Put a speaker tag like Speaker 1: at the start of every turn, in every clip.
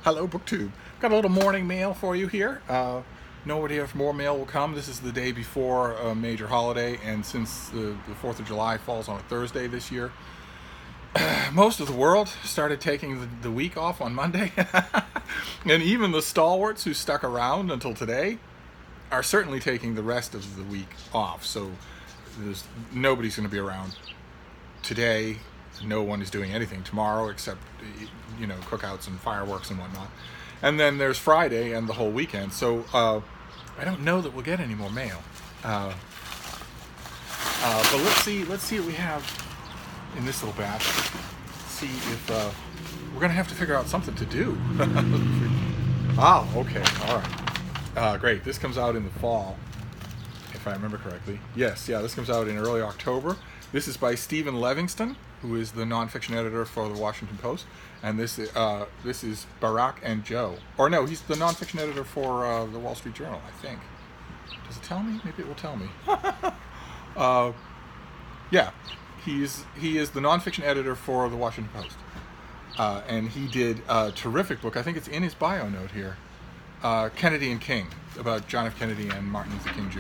Speaker 1: Hello, BookTube. Got a little morning mail for you here. No idea if more mail will come. This is the day before a major holiday, and since the 4th of July falls on a Thursday this year, most of the world started taking the week off on Monday. And even the stalwarts who stuck around until today are certainly taking the rest of the week off. So nobody's going to be around today. No one is doing anything tomorrow except, cookouts and fireworks and whatnot. And then there's Friday and the whole weekend. So I don't know that we'll get any more mail. But let's see what we have in this little batch. See if we're gonna have to figure out something to do. Oh, okay, all right, great. This comes out in the fall, if I remember correctly. Yes, yeah, this comes out in early October. This is by Stephen Livingston, who is the nonfiction editor for the Washington Post, and this is Barack and Joe. Or no, he's the nonfiction editor for the Wall Street Journal, I think. Does it tell me? Maybe it will tell me. Yeah, he is the nonfiction editor for the Washington Post, and he did a terrific book. I think it's in his bio note here, Kennedy and King, about John F. Kennedy and Martin Luther King Jr.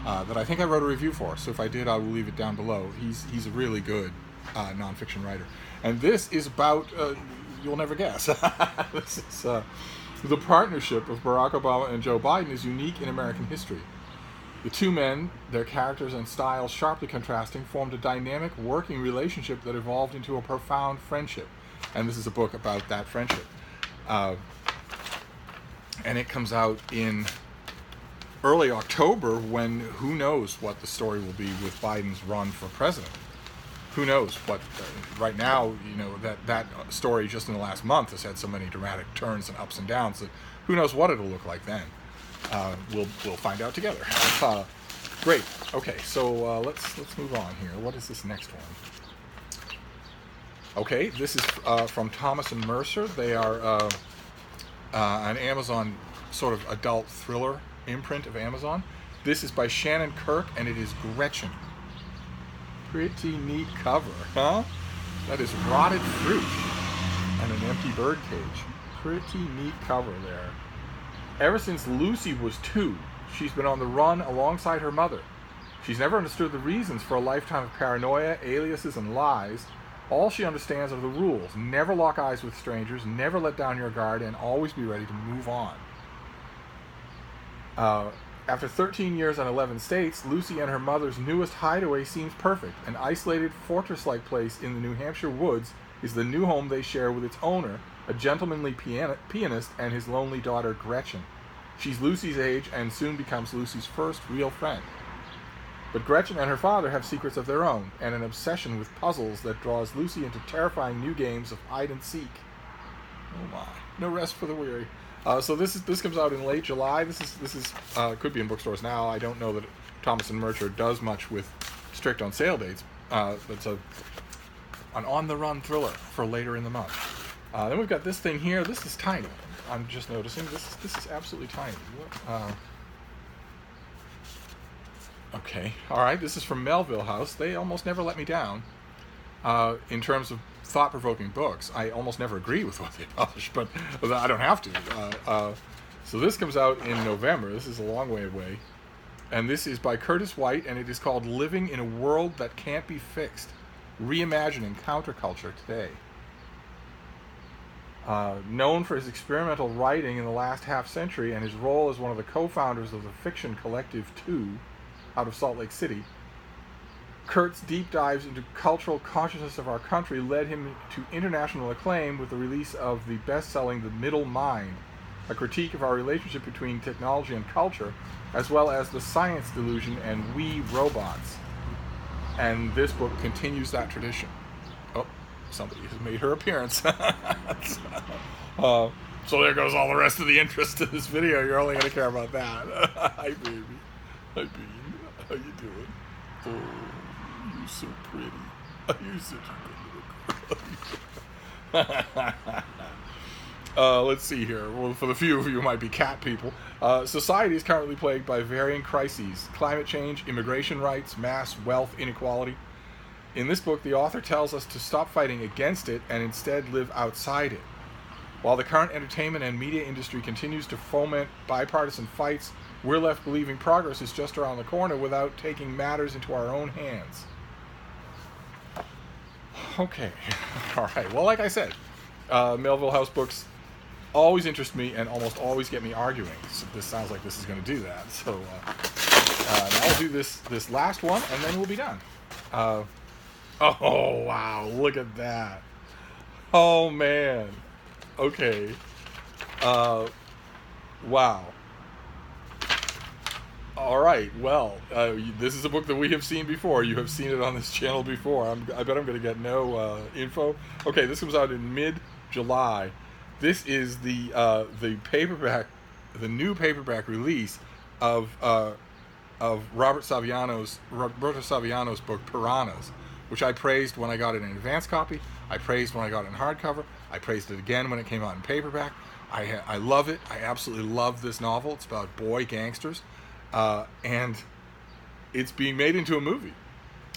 Speaker 1: That I think I wrote a review for. So if I did, I will leave it down below. He's a really good nonfiction writer, and this is about you'll never guess. This is the partnership of Barack Obama and Joe Biden is unique in American history. The two men, their characters and styles sharply contrasting, formed a dynamic working relationship that evolved into a profound friendship. And this is a book about that friendship. And it comes out in early October, when who knows what the story will be with Biden's run for president. Who knows what, right now, that story just in the last month has had so many dramatic turns and ups and downs that who knows what it'll look like then. We'll find out together. Great. Okay, so let's move on here. What is this next one? Okay, this is from Thomas and Mercer. They are an Amazon sort of adult thriller imprint of Amazon. This is by Shannon Kirk, and it is Gretchen. Pretty neat cover, huh? That is rotted fruit and an empty bird cage. Pretty neat cover there. Ever since Lucy was 2, she's been on the run alongside her mother. She's never understood the reasons for a lifetime of paranoia, aliases, and lies. All she understands are the rules. Never lock eyes with strangers, never let down your guard, and always be ready to move on. After 13 years and 11 states, Lucy and her mother's newest hideaway seems perfect. An isolated, fortress-like place in the New Hampshire woods is the new home they share with its owner, a gentlemanly pianist, and his lonely daughter, Gretchen. She's Lucy's age and soon becomes Lucy's first real friend. But Gretchen and her father have secrets of their own, and an obsession with puzzles that draws Lucy into terrifying new games of hide and seek. Oh my, no rest for the weary. So this comes out in late July. This is could be in bookstores now. I don't know that Thomas and Mercer does much with strict on sale dates. It's an on-the-run thriller for later in the month. Then we've got this thing here. This is tiny. I'm just noticing this is absolutely tiny. Okay, all right. This is from Melville House. They almost never let me down in terms of thought-provoking books. I almost never agree with what they publish, but I don't have to. So this comes out in November. This is a long way away. And this is by Curtis White, and it is called Living in a World That Can't Be Fixed, Reimagining Counterculture Today. Known for his experimental writing in the last half-century and his role as one of the co-founders of the fiction collective 2 out of Salt Lake City, Kurt's deep dives into cultural consciousness of our country led him to international acclaim with the release of the best-selling The Middle Mind, a critique of our relationship between technology and culture, as well as The Science Delusion and We Robots. And this book continues that tradition. Oh, somebody has made her appearance. So there goes all the rest of the interest in this video. You're only going to care about that. Hi, baby. Hi, Bean. How you doing? Oh. You're so pretty. You're such a good little girl. Let's see here. Well, for the few of you who might be cat people, society is currently plagued by varying crises: climate change, immigration rights, mass wealth inequality. In this book, the author tells us to stop fighting against it and instead live outside it. While the current entertainment and media industry continues to foment bipartisan fights, we're left believing progress is just around the corner without taking matters into our own hands. Okay. All right. Well, like I said, Melville House books always interest me and almost always get me arguing. So this sounds like this is going to do that. So now I'll do this last one, and then we'll be done. Oh, wow. Look at that. Oh, man. Okay. Wow. All right. Well, this is a book that we have seen before. You have seen it on this channel before. I bet I'm going to get no info. Okay, this comes out in mid-July. This is the paperback, the new paperback release of Roberto Saviano's book Piranhas, which I praised when I got it in advance copy. I praised when I got it in hardcover. I praised it again when it came out in paperback. I love it. I absolutely love this novel. It's about boy gangsters, and it's being made into a movie.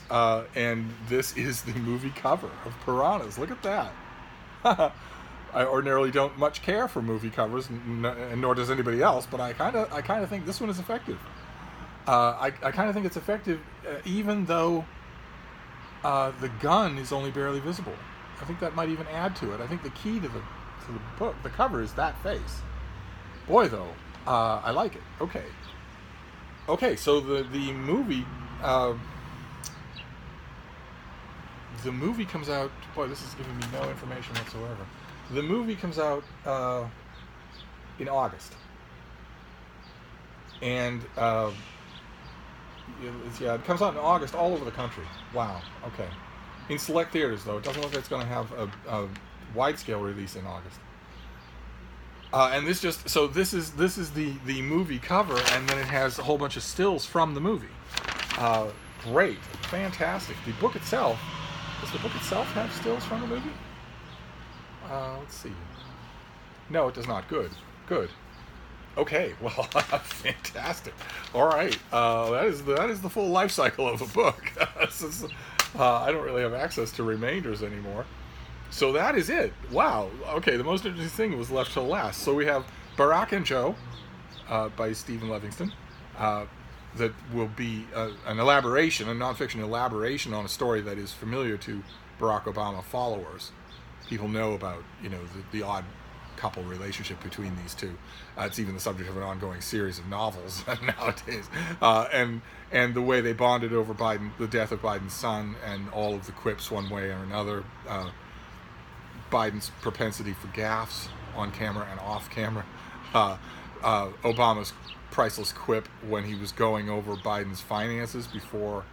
Speaker 1: And this is the movie cover of Piranhas. Look at that. I ordinarily don't much care for movie covers, and nor does anybody else. But I kind of think this one is effective. I kind of think it's effective, even though the gun is only barely visible. I think that might even add to it. I think the key to the book, the cover, is that face. Boy, though, I like it. Okay. So the movie comes out. Boy, this is giving me no information whatsoever. The movie comes out in August, and it comes out in August all over the country. Wow. Okay. In select theaters, though, it doesn't look like it's going to have a wide-scale release in August. And this is the movie cover, and then it has a whole bunch of stills from the movie. Great, fantastic. The book itself, does the book itself have stills from the movie? Let's see. No, it does not. Good. Okay, well, fantastic. All right, that is the full life cycle of a book. I don't really have access to remainders anymore. So that is it. Wow. Okay, the most interesting thing was left till last. So we have Barack and Joe by Stephen Livingston. That will be an elaboration, a nonfiction elaboration on a story that is familiar to Barack Obama followers. People know about, the odd couple relationship between these two. It's even the subject of an ongoing series of novels nowadays. And the way they bonded over the death of Biden's son, and all of the quips one way or another. Biden's propensity for gaffes on camera and off camera. Obama's priceless quip when he was going over Biden's finances before,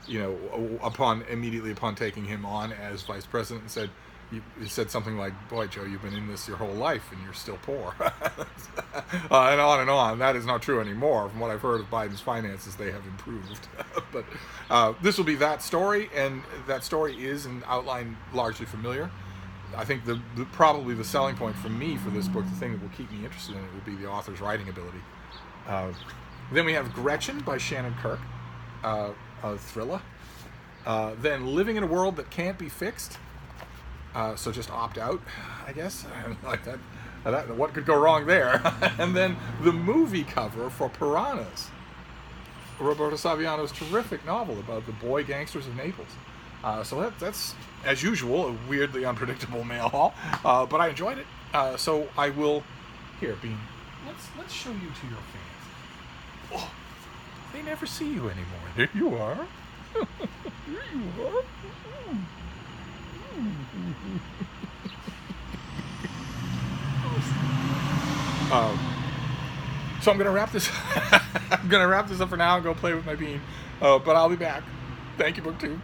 Speaker 1: immediately upon taking him on as vice president, and said, he said something like, "Boy, Joe, you've been in this your whole life and you're still poor." And on and on. That is not true anymore. From what I've heard of Biden's finances, they have improved. But this will be that story, and that story is an outline largely familiar. I think probably the selling point for me for this book, the thing that will keep me interested in it, will be the author's writing ability. Then we have Gretchen by Shannon Kirk, a thriller. Then Living in a World That Can't Be Fixed. So just opt out, I guess. Like that. What could go wrong there? And then the movie cover for Piranhas, Roberto Saviano's terrific novel about the boy gangsters of Naples. So that's, as usual, a weirdly unpredictable mail haul. But I enjoyed it. So I will... Here, Bean, let's show you to your fans. Oh, they never see you anymore. There you are. There you are. So I'm gonna wrap this. I'm gonna wrap this up for now and go play with my bean. But I'll be back. Thank you, BookTube.